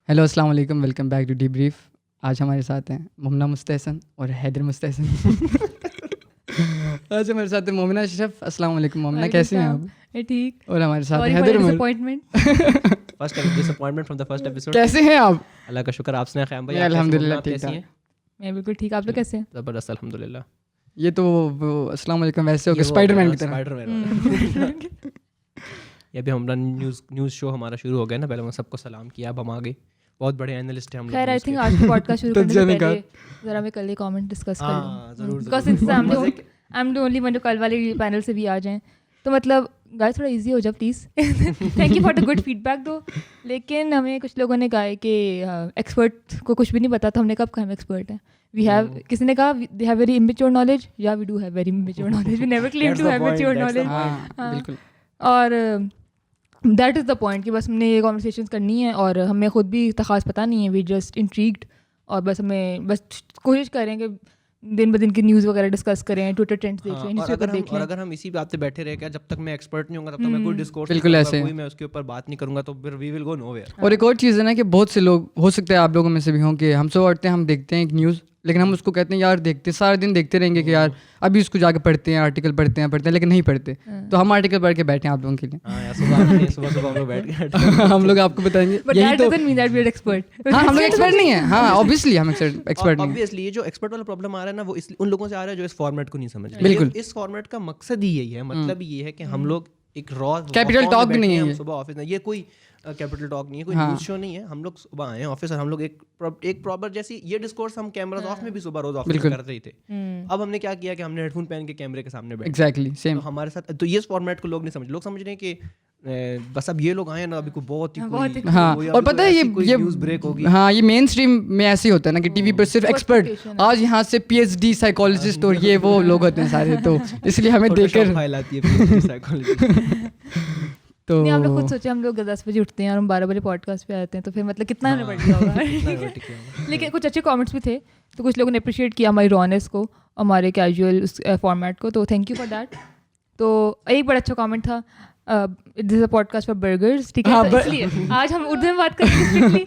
Hello السلام علیکم، welcome back to the brief. آج ہمارے ساتھ ہیں ممنہ مستحسن اور حیدر مستحسن. آج ہمارے ساتھ ہیں مومنہ اشرف. السلام علیکم مومنہ، کیسی ہیں آپ؟ ٹھیک. اور ہمارے ساتھ حیدر کیسے ہیں آپ؟ اللہ کا شکر. آپ سنائیں خیام بھائی؟ الحمدللہ ٹھیک ٹھاک. میں بالکل ٹھیک. آپ لوگ کیسے ہیں؟ زبردست الحمدللہ. یہ تو وہ السلام علیکم ویسے ہو گیا اسپائڈر مین کی طرح. یہ بھی ہمارا نیوز شو ہمارا شروع ہو گیا نا. پہلے میں سب کو سلام کیا. اب ہم آگے بہت بڑے اینالسٹ ہیں ہم لوگ. خیر آئی تھنک آج کا پوڈ کاسٹ شروع کرنے سے پہلے ذرا میں کل یہ کامنٹ ڈسکس کر لوں. Because I am the only one جو کل والے پینل سے بھی آ جائیں. تو مطلب گائز تھوڑا ایزی ہو جاؤ please. Thank you for the good feedback دو. لیکن ہمیں کچھ لوگوں نے کہا ہے کہ ایکسپرٹ کو کچھ بھی نہیں پتا تھا. ہم نے کب کہا ہم ایکسپرٹ ہیں. وی ہیو کسی نے کہا they have very amateur knowledge. یا we do have very amateur knowledge. We never claim to have mature knowledge. بالکل. اور دیٹ از دا پوائنٹ کہ بس ہم نے یہ کانورسیشنس کرنی ہے اور ہمیں خود بھی خاص پتہ نہیں ہے. وی جسٹ انٹریگڈ اور بس ہمیں بس کوشش کریں کہ دن بدن کی نیوز وغیرہ ڈسکس کریں, ٹویٹر ٹرینڈس دیکھ لیں, نیوز پیپر دیکھ لیں. اور اگر ہم اسی بات پہ بیٹھے رہے کہ جب تک میں ایکسپرٹ نہیں ہوں گا تب تک میں کوئی ڈسکورس بالکل ایسے کوئی میں اس کے اوپر بات نہیں کروں گا تو پھر وی ول گو نو ویئر. اور ایک اور چیز ہے نا کہ بہت سے لوگ ہو سکتے ہیں آپ لوگوں میں سے بھی ہوں کہ ہم سب اٹھتے ہیں, ہم دیکھتے ہیں ایک نیوز, لیکن ہم اس کو کہتے ہیں یار دیکھتے سارے دن دیکھتے رہیں گے کہ یار ابھی اس کو جا کے پڑھتے ہیں, آرٹیکل پڑھتے ہیں لیکن نہیں پڑھتے. تو ہم آرٹیکل پڑھ کے بیٹھے ہیں آپ لوگوں کے لیے. صبح ہم لوگ بیٹھ کے ہم لوگ آپ کو بتائیں گے. But that doesn't mean that we are expert. ہاں ہم لوگ ایکسپرٹ نہیں ہیں. ہاں obviously ہم ایکسپرٹ نہیں ہیں. obviously یہ جو ایکسپرٹ والا پرابلم آ رہا ہے نا وہ ان لوگوں سے آ رہا ہے جو اس فارمیٹ کو نہیں سمجھ رہے. بالکل. اس فارمیٹ کا مقصد ہی یہی ہے, مطلب یہ ہے کہ ہم لوگ ایک را کیپٹل ٹاک بھی نہیں ہے صبح آفس میں. یہ کوئی کیپٹل ٹاک نہیں ہے, کوئی نیوز شو نہیں ہے. ہم لوگ صبح آئے ہیں آفس اور ہم لوگ ایک پراپر جیسی یہ ڈسکورس ہم کیمراز آف میں بھی صبح روز آفس میں کرتے ہی تھے. اب ہم نے کیا کیا کہ ہم نے ہیڈ فون پہن کے کیمرے کے سامنے بیٹھے. Exactly same. ہمارے ساتھ تو یہ فارمیٹ کو لوگ نہیں سمجھ. لوگ سمجھ رہے ہیں کہ بس اب یہ لوگ آئے نا ابھی کوئی بہت ہی ہاں. اور پتہ ہے یہ نیوز بریک ہوگی. ہاں یہ مین اسٹریم میں ایسے ہی ہوتا ہے نا کہ ٹی وی پر صرف ایکسپرٹ, آج یہاں سے پی ایچ ڈی سائیکالوجسٹ اور یہ وہ لوگ ہوتے ہیں سارے, تو اس لیے ہمیں دیکھ کر فائل آتی ہے سائیکالوجی. تو آپ لوگ خود سوچیں ہم لوگ 10 بجے اٹھتے ہیں اور ہم 12 بجے پوڈ کاسٹ پہ آتے ہیں تو پھر مطلب کتنا ہمیں پڑ گیا ہوگا. لیکن کچھ اچھے کامنٹس بھی تھے تو کچھ لوگوں نے اپریشیٹ کیا ہماری رونیس کو, ہمارے کیجول اس فارمیٹ کو, تو تھینک یو فار دیٹ. تو ایک بڑا اچھا کامنٹ تھا, دس از اے پوڈ کاسٹ فار برگرز. ٹھیک ہے, اس لیے آج ہم اردو میں بات کریں گے.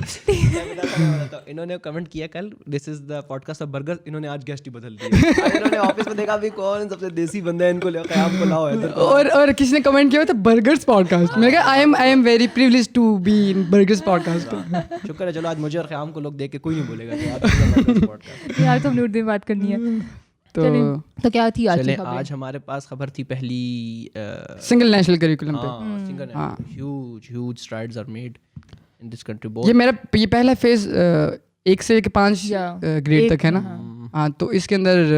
انہوں نے کمنٹ کیا کل دس از دا پوڈ کاسٹ آف برگر. انہوں نے آج گیسٹ ہی بدل دیا. انہوں نے آفس میں دیکھا بھی کون سب سے دیسی بندہ ہے, ان کو قیام کو لاؤ. اور کسی نے کمنٹ کیا تھا برگرز پوڈ کاسٹ. میں نے کہا I am very privileged to be in burgers podcast. شکر ہے چلو آج مجھے اور قیام کو لوگ دیکھ کے کوئی نہیں بولے گا. یار تو ہم نے اردو میں بات کرنی ہے. تو کیا تھی آج ہمارے پاس خبر تھی پہلی سنگل نیشنل کریکولم پہ. Huge strides are made in this country. یہ میرا یہ پہلا فیز 1 سے 5 گریڈ تک ہے نا. ہاں تو اس کے اندر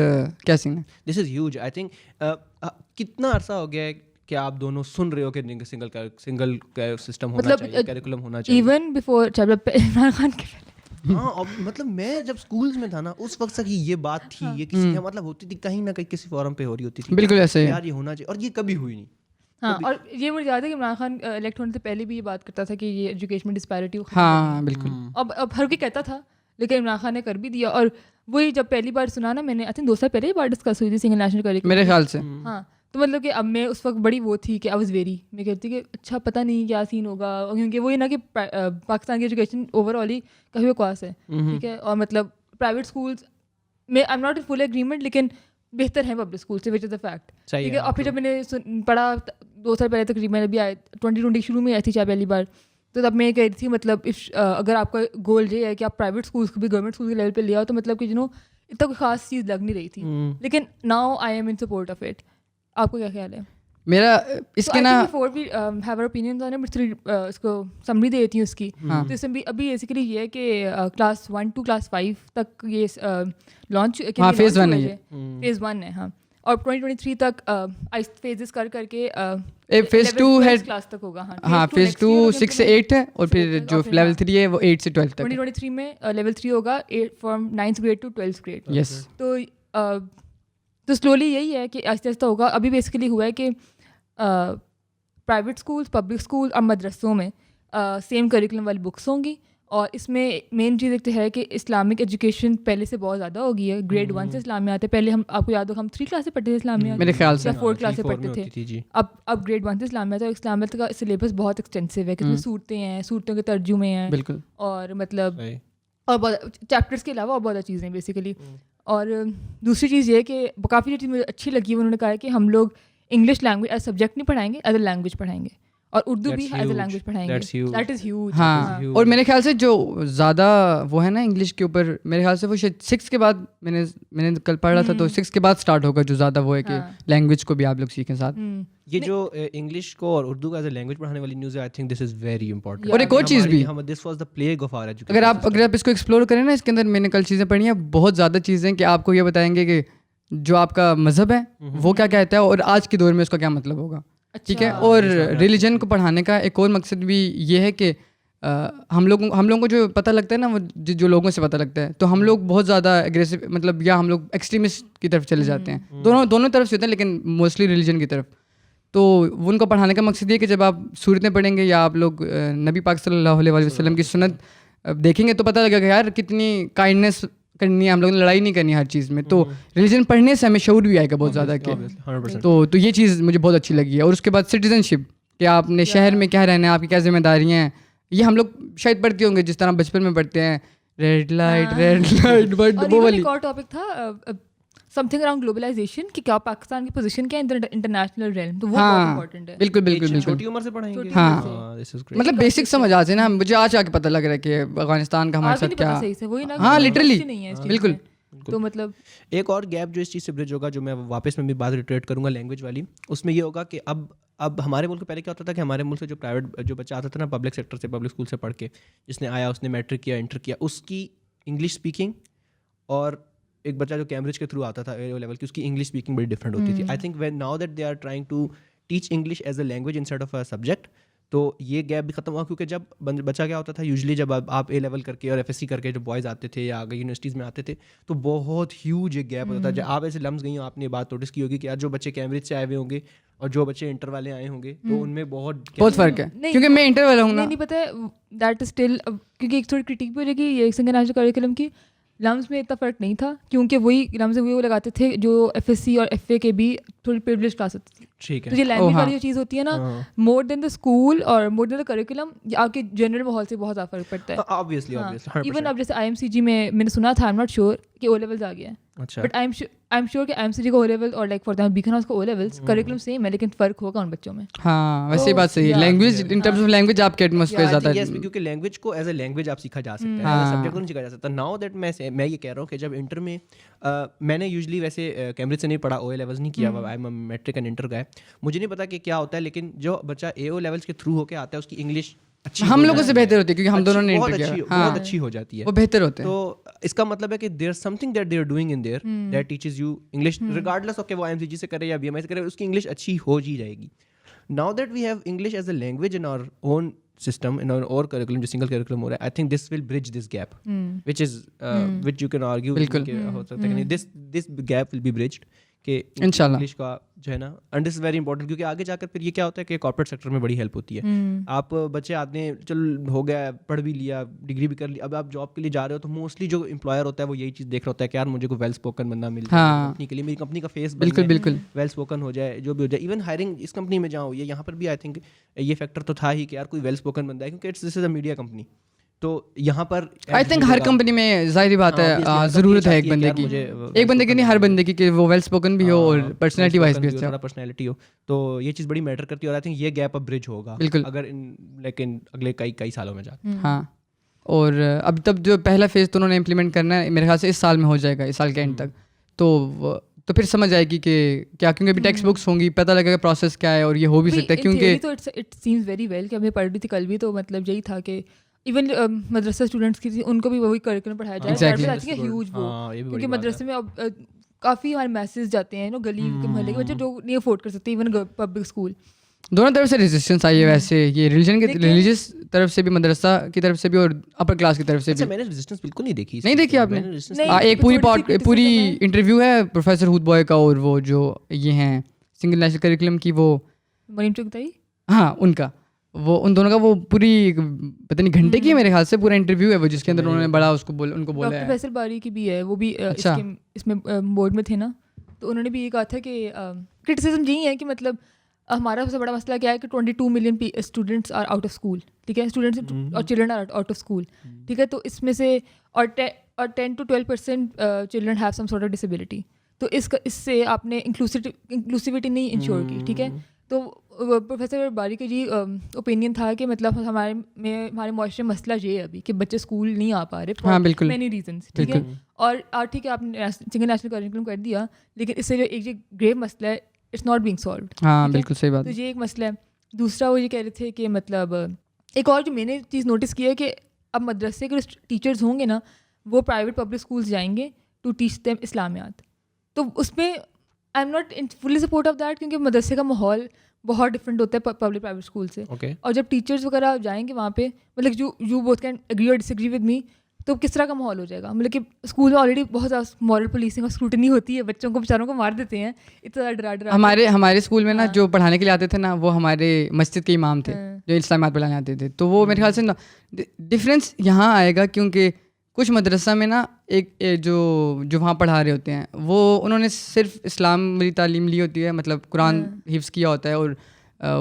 کیا سین ہے؟ دس از ہیوج. آئی تھنک کتنا عرصہ ہو گیا ہے کہ آپ دونوں سن رہے ہو کہ سنگل سسٹم ہونا چاہیے, کیریکولم ہونا چاہیے. ایون بیفور عمران خان کے پہلے. ہاں مطلب میں جب اسکولس میں تھا نا اس وقت تک یہ بات تھی, یہ کسی مطلب ہوتی تھی کہیں نہ کہیں کسی فورم پہ ہو رہی ہوتی تھی. بالکل ایسے یار یہ ہونا چاہیے, اور یہ کبھی ہوئی نہیں. ہاں اور یہ مجھے یاد ہے کہ عمران خان الیکٹ ہونے سے پہلے بھی یہ بات کرتا تھا کہ یہ ایجوکیشن میں ڈسپیرٹی. ہاں بالکل. اب ہر کوئی کہتا تھا لیکن عمران خان نے کر بھی دیا. اور وہی جب پہلی بار سنا نا میں نے, آئی تھنک 2 سال پہلے یہ بات ڈسکس ہوئی تھی سنگل نیشنل کریکولم میرے خیال سے. ہاں تو مطلب کہ اب میں اس وقت بڑی وہ تھی کہ آئی واز ویری, میں کہتی کہ اچھا پتہ نہیں کیا سین ہوگا, کیونکہ وہی نا کہ پاکستان کی ایجوکیشن اوور آل ہی کہیں بکواس ہے. ٹھیک ہے, اور مطلب پرائیویٹ اسکولس میں I am not in full agreement لیکن بہتر ہیں پبلک اسکول سے, وچ از اے فیکٹ. ٹھیک ہے, اور پھر جب میں نے پڑھا 2 سال پہلے تقریباً ابھی آئے 2020 شروع میں آئی تھی چاہے پہلی بار, تو تب میں یہ کہہ رہی تھی مطلب اگر آپ کا گول یہ ہے کہ آپ پرائیویٹ اسکولس کو بھی گورنمنٹ اسکول کے لیول پہ لے آؤ تو مطلب کہ اتنا کوئی خاص چیز لگ نہیں رہی تھی. لیکن now I am in support of it. آپ کو کیا خیال ہے؟ میرا اس کے نا اس کو سمری دے دیتی ہوں اس کی. تو اس میں بھی ابھی بیسیکلی یہ ہے کہ کلاس 1 to کلاس 5 تک یہ لانچ فیز 1 ہے. فیز 1 ہے. ہاں, اور 2023 تک فیزز کر کے فیز 2 ہے کلاس تک ہوگا. ہاں فیز 2 6 سے 8 ہے, اور پھر جو لیول 3 ہے وہ 8 سے 12 تک. 2023 میں لیول 3 ہوگا from 9th grade to 12th grade. یس. تو سلولی یہی ہے کہ آہستہ آہستہ ہوگا. ابھی بیسیکلی ہوا ہے کہ پرائیویٹ اسکولس, پبلک اسکول اور مدرسوں میں سیم کریکولم والی بکس ہوں گی, اور اس میں مین چیز ایک تو ہے کہ اسلامک ایجوکیشن پہلے سے بہت زیادہ ہو گئی ہے. گریڈ 1 سے اسلامیات ہے. پہلے ہم آپ کو یاد ہو ہم 3 کلاس سے پڑھتے تھے اسلامیات, میرے خیال سے یا 4 کلاس سے پڑھتے تھے. اب گریڈ 1 سے اسلامیات ہے. اور اسلامیات کا سلیبس بہت ایکسٹینسو ہے کہ اس میں صورتیں ہیں, صورتوں کے ترجمے ہیں, بالکل, اور مطلب اور بہت چیپٹرس کے علاوہ اور بہت چیزیں بیسیکلی. اور دوسری چیز یہ ہے کہ کافی جو چیز مجھے اچھی لگی انہوں نے کہا ہے کہ ہم لوگ انگلش لینگویج ایز سبجیکٹ نہیں پڑھائیں گے, ایز اے لینگویج پڑھائیں گے, اور اردو بھی ایز اے لینگویج پڑھائیں گے. That is huge. ہاں, اور میرے خیال سے جو زیادہ وہ ہے نا انگلش کے اوپر, میرے خیال سے وہ شاید 6 کے بعد میں نے کل پڑھا تھا, تو 6 کے بعد اسٹارٹ ہوگا جو زیادہ وہ ہے کہ لینگویج کو بھی آپ لوگ سیکھیں ساتھ. یہ جو انگلش کو اور اردو کو ایز اے لینگویج پڑھانے والی نیوز ہے, I think this is very important. اور ایک اور چیز بھی, this was the plague of our education. اگر آپ اس کو ایکسپلور کریں نا, اس کے اندر میں نے کل چیزیں پڑھی ہیں, بہت زیادہ چیزیں کہ آپ کو یہ بتائیں گے کہ جو آپ کا مذہب ہے وہ کیا کہتا ہے اور آج کے دور میں اس کا کیا مطلب ہوگا. ٹھیک ہے, اور ریلیجن کو پڑھانے کا ایک اور مقصد بھی یہ ہے کہ ہم لوگوں کو جو پتہ لگتا ہے نا, وہ جو لوگوں سے پتہ لگتا ہے, تو ہم لوگ بہت زیادہ ایگریسو, مطلب یا ہم لوگ ایکسٹریمسٹ کی طرف چلے جاتے ہیں. دونوں طرف سے ہوتے ہیں, لیکن موسٹلی ریلیجن کی طرف. تو ان کو پڑھانے کا مقصد یہ کہ جب آپ صورتیں پڑھیں گے یا آپ لوگ نبی پاک صلی اللہ علیہ وسلم کی سنت دیکھیں گے, تو پتہ لگے گا یار کتنی کائنڈنیس کرنی ہے, ہم لوگوں نے لڑائی نہیں کرنی ہر چیز میں. تو ریلیجن پڑھنے سے ہمیں شعور بھی آئے گا بہت زیادہ کہ تو یہ چیز مجھے بہت اچھی لگی ہے. اور اس کے بعد سٹیزن شپ, کہ آپ نے شہر میں کیا رہنا ہے, آپ کی کیا ذمہ داریاں ہیں, یہ ہم لوگ شاید پڑھتے ہوں گے جس طرح بچپن میں پڑھتے ہیں, ریڈ لائٹ بٹ وہ والی. ایک اور ٹاپک تھا سم تھنگ اراؤنڈ گلوبلائزیشن, کہ کیا پاکستان کی پوزیشن کیا ہے انٹرنیشنل ریلم, تو وہ بہت امپورٹنٹ ہے. بالکل چھوٹی عمر سے پڑھائیں گے. ہاں, مطلب بیسک سمجھ آتے نا, مجھے آج آ کے پتہ لگ رہا ہے کہ افغانستان کا ہمارے ساتھ کیا. ہاں لٹرلی بالکل. تو مطلب ایک اور گیپ جو اس چیز سے برج ہوگا, جو میں واپس میں بھی بات ریٹریٹ کروں گا لینگویج والی, اس میں یہ ہوگا کہ اب ہمارے ملک پہلے کیا ہوتا تھا کہ ہمارے ملک سے جو پرائیویٹ جو بچہ آتا تھا نا, پبلک سیکٹر سے, پبلک اسکول سے پڑھ کے, جس نے آیا, اس نے میٹرک کیا, انٹر کیا, اس کی انگلش اسپیکنگ, اور ایک بچہ جو کیمبرج کے تھرو آتا تھا اے لیول کی, اس کی انگلش اسپیکنگ بڑی ڈفرنٹ ہوتی تھی. I think when now that they are trying to teach English as a language instead of a subject, تو یہ گیپ بھی ختم ہوا. کیونکہ جب بچہ کیا ہوتا تھا, یوزلی جب آپ اے لیول کر کے اور ایف ایس سی کر کے جو بوائز آتے تھے یا آگے یونیورسٹیز میں آتے تھے, تو بہت ہیوج ایک گیپ ہوتا تھا. جب آپ ایسے لمس گئی ہوں, آپ نے بات نوٹس کی ہوگی کہ جو بچے کیمبرج سے آئے ہوئے ہوں گے اور جو بچے انٹر والے آئے ہوں گے, تو ان میں بہت فرق ہے. کیونکہ میں انٹر والا ہوں نا, نہیں پتہ ہے دیٹ از اسٹل, کیونکہ ایک تھوڑی کرٹیک بھی ہو جائے گی یہ سنگر نیشنل کریکولم کی. لمس میں اتنا فرق نہیں تھا, کیونکہ وہی لمس وہ لگاتے تھے جو ایف ایس سی اور ایف اے کے بھی تھوڑی پریویلیج کلاس ہوتی تھی. ٹھیک ہے, تو یہ لینگویج والی جو چیز ہوتی ہے نا, مور دین دا اسکول اور مور دین دا کریکولم, آپ کے جنرل ماحول سے بہت زیادہ فرق پڑتا ہے. obviously ایون اب جیسے آئی ایم سی جی میں نے سنا تھا, آئی ایم ناٹ شیور کہ او لیولز آ گیا ہے, بٹ آئی ایم شیور کہ آئی ایم سی جی کا او لیول اور like for example Beaconhouse کا او لیولز کریکولم سیم ہے, لیکن فرق ہوگا ان بچوں میں. ہاں ویسے ہی بات صحیح ہے. Language in terms of language آپ کے ایٹماسفیئر زیادہ, کیونکہ لینگویج کو ایز اے لینگویج آپ سیکھا جا سکتا ہے, سبجیکٹ نہیں سیکھا جا سکتا. ناؤ دیٹ میں یہ کہہ رہا ہوں کہ جب انٹر میں نے یوزلی ویسے کیمبرج سے نہیں پڑھا, او اے لیولز نہیں کیا, I am matric and inter گئے, مجھے نہیں پتا کہ کیا ہوتا ہے, لیکن جو بچہ اے او لیولز کے تھرو ہو کے آتا ہے, اس کی انگلش ہم لوگوں سے بہتر ہوتی ہے, کیونکہ ہم دونوں نے انٹر کیا, بہت اچھی ہو جاتی ہے, وہ بہتر ہوتے ہیں. تو اس کا مطلب ہے کہ there something that they are doing in there that teaches you English, regardless of کہ وہ آئی ایم سی جی سے کرے یا بی ایم آئی سے کرے, اس کی انگلش اچھی ہو جی جائے گی. Now that we have English as a language in our own system in our or curriculum, جو single curriculum ہو رہا ہے, I think this will bridge this gap, which you can argue کہ ہو سکتا ہے کہ this gap will be bridged, کہ English کا جو ہے نا, and this is very important, کیونکہ آگے جا کر پھر یہ کیا ہوتا ہے کہ کارپوریٹ سیکٹر میں بڑی ہیلپ ہوتی ہے. آپ بچے آتے ہیں, چل ہو گیا, پڑھ بھی لیا, ڈگری بھی کر لی, اب آپ جاب کے لیے جا رہے ہو, تو موسٹلی جو امپلائر ہوتا ہے وہ یہی چیز دیکھ رہا ہوتا ہے کہ یار مجھے کوئی ویل اسپوکن بندہ مل جائے کمپنی کے لیے, میری کمپنی کا فیس بالکل ویل اسپوکن ہو جائے, جو بھی ہو جائے. ایون ہائرنگ اس کمپنی میں جاؤ, یہ یہاں پر بھی آئی تھنک یہ فیکٹر تو تھا ہی کہ یار کوئی ویل اسپوکن بندہ ہے, کیونکہ دس از اے میڈیا کمپنی. تو یہاں پر آئی تھنک ہر کمپنی میں ظاہری بات ہے ضرورت ہے ایک بندے کی, ایک بندے کی نہیں, ہر بندے کی, کہ وہ ویل اسپوکن بھی ہو اور پرسنالٹی وائز بھی اچھا پرسنالٹی ہو. تو یہ چیز بڑی میٹر کرتی ہے, اور آئی تھنک یہ گیپ اب برج ہوگا بالکل, اگر لیکن اگلے کئی سالوں میں جا. ہاں, اور اب تب جو پہلا فیز تو انہوں نے امپلیمنٹ کرنا ہے میرے خیال سے اس سال میں ہو جائے گا, اس سال کے اینڈ تک. تو پھر سمجھ آئے گی کہ کیا, کیونکہ ابھی ٹیکسٹ بکس ہوں گی, پتہ لگے گا پروسیس کیا ہے, اور یہ ہو بھی سکتا ہے. کیونکہ اٹ سیمز ویری ویل کہ ہمیں پڑھ رہی تھی کل بھی, تو مطلب یہی تھا کہ ایون مدرسہ اسٹوڈنٹس کی تھی, ان کو بھی وہی کریکولم پڑھایا جائے, ہیوج وہ, کیونکہ مدرسے میں اب کافی ہمارے میسیج جاتے ہیں گلی کے محلے کے بچے جو نہیں افورڈ کر سکتے, ایون پبلک اسکول. دونوں طرف سے ریزسٹنس آئی ہے ویسے, یہ ریلیجن کے ریلیجیس طرف سے بھی, مدرسہ کی طرف سے بھی, اور اپر کلاس کی طرف سے بھی. میں نے ریزسٹنس بالکل نہیں دیکھی. نہیں دیکھی آپ نے؟ ایک پوری انٹرویو ہے پروفیسر ہود بوائے کا, اور وہ جو یہ ہیں سنگل نیشنل کریکولم کی, وہ مریم چغتائی, ہاں ان کا, وہ ان دونوں کا وہ پوری پتہ نہیں گھنٹے کی ہے میرے خیال سے پورا انٹرویو ہے وہ جس کے اندر انہوں نے بڑا اس کو ان کو بولا ہے. ڈاکٹر فیصل باری کی بھی ہے, وہ بھی اس میں بورڈ میں تھے نا, تو انہوں نے بھی یہ کہا تھا کہ کرٹیسزم یہی ہے کہ مطلب ہمارا سب سے بڑا مسئلہ کیا ہے کہ 22 million students are out of school, ٹھیک ہے, اسٹوڈنٹس اور children are out of school, ٹھیک ہے, تو اس میں سے اور 10 to 12% children have some sort of disability, تو اس سے آپ نے انکلوسیوٹی نہیں انشور کی, ٹھیک ہے. تو پروفیسر باری کا جی اوپینین تھا کہ مطلب ہمارے معاشرے میں مسئلہ یہ ہے ابھی کہ بچے اسکول نہیں آ پا رہے, ہاں بالکل, مینی ریزنس, ٹھیک ہے, اور ٹھیک ہے آپ نے سنگل نیشنل کریکولم کر دیا, لیکن اس سے جو ایک گریو مسئلہ ہے اٹس ناٹ بینگ سالوڈ. ہاں بالکل صحیح بات. تو یہ ایک مسئلہ ہے. دوسرا وہ یہ کہہ رہے تھے کہ مطلب ایک اور جو میں نے چیز نوٹس کی ہے کہ اب مدرسے کے ٹیچرز ہوں گے نا, وہ پرائیویٹ پبلک اسکولس جائیں گے ٹو ٹیچ دیم اسلامیات. تو اس میں I am not fully support of that, کیونکہ مدرسے کا ماحول بہت ڈفرینٹ ہوتا ہے پبلک پرائیویٹ اسکول سے. اور جب ٹیچرز وغیرہ جائیں گے وہاں پہ, مطلب یو بوتھ کین اگری اور ڈس ایگری ود می, تو کس طرح کا ماحول ہو جائے گا. مطلب کہ اسکول میں آلریڈی بہت زیادہ مورل پولیسنگ اور اسکروٹنی ہوتی ہے, بچوں کو بیچاروں کو مار دیتے ہیں اتنا ڈرا. ہمارے اسکول میں نا جو پڑھانے کے لیے آتے تھے نا, وہ ہمارے مسجد کے امام تھے جو اسلامیات پڑھانے آتے تھے. تو وہ میرے خیال سے ڈفرینس یہاں آئے گا, کیونکہ کچھ مدرسہ میں نا ایک جو وہاں پڑھا رہے ہوتے ہیں وہ انہوں نے صرف اسلام والی تعلیم لی ہوتی ہے, مطلب قرآن حفظ کیا ہوتا ہے, اور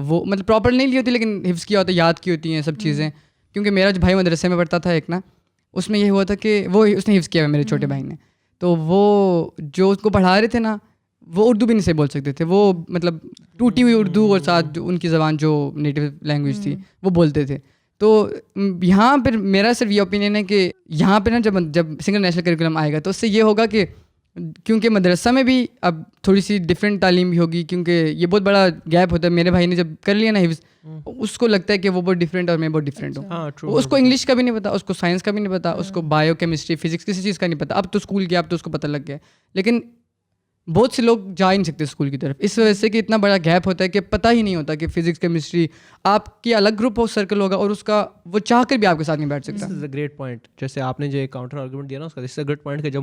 وہ مطلب پراپر نہیں لی ہوتی لیکن حفظ کیا ہوتا ہے, یاد کی ہوتی ہیں سب چیزیں. کیونکہ میرا جو بھائی مدرسے میں پڑھتا تھا ایک نا, اس میں یہ ہوا تھا کہ اس نے حفظ کیا ہوا میرے چھوٹے بھائی نے, تو وہ جو اس کو پڑھا رہے تھے نا وہ اردو بھی نہیں صحیح بول سکتے تھے, وہ مطلب ٹوٹی ہوئی اردو اور ساتھ جو ان کی زبان جو نیٹیو لینگویج تھی وہ بولتے تھے. تو یہاں پھر میرا صرف یہ اوپینین ہے کہ یہاں پہ نا جب سنگل نیشنل کریکولم آئے گا تو اس سے یہ ہوگا کہ کیونکہ مدرسہ میں بھی اب تھوڑی سی ڈفرینٹ تعلیم بھی ہوگی, کیونکہ یہ بہت بڑا گیپ ہوتا ہے. میرے بھائی نے جب کر لیا نا حفظ, اس کو لگتا ہے کہ وہ بہت ڈفرینٹ اور میں بہت ڈفرینٹ ہوں. اس کو انگلش کا بھی نہیں پتا, اس کو سائنس کا بھی نہیں پتا, اس کو بایو کیمسٹری فزکس کسی چیز کا نہیں پتا. اب تو اسکول گیا, اب تو اس کو پتہ لگ گیا, لیکن بہت سے لوگ جا ہی نہیں سکتے اسکول کی طرف, اس وجہ سے کہ اتنا بڑا گیپ ہوتا ہے کہ پتہ ہی نہیں ہوتا کہ فزکس کیمسٹری آپ کی الگ گروپ ہو سرکل ہوگا, اور اس کا وہ چاہ کر بھی آپ کے ساتھ نہیں بیٹھ سکتا. دس از اے گریٹ پوائنٹ. جیسے آپ نے جو ایک کاؤنٹر آرگومنٹ دیا نا, اس کا دس از اے گریٹ پوائنٹ کہ جو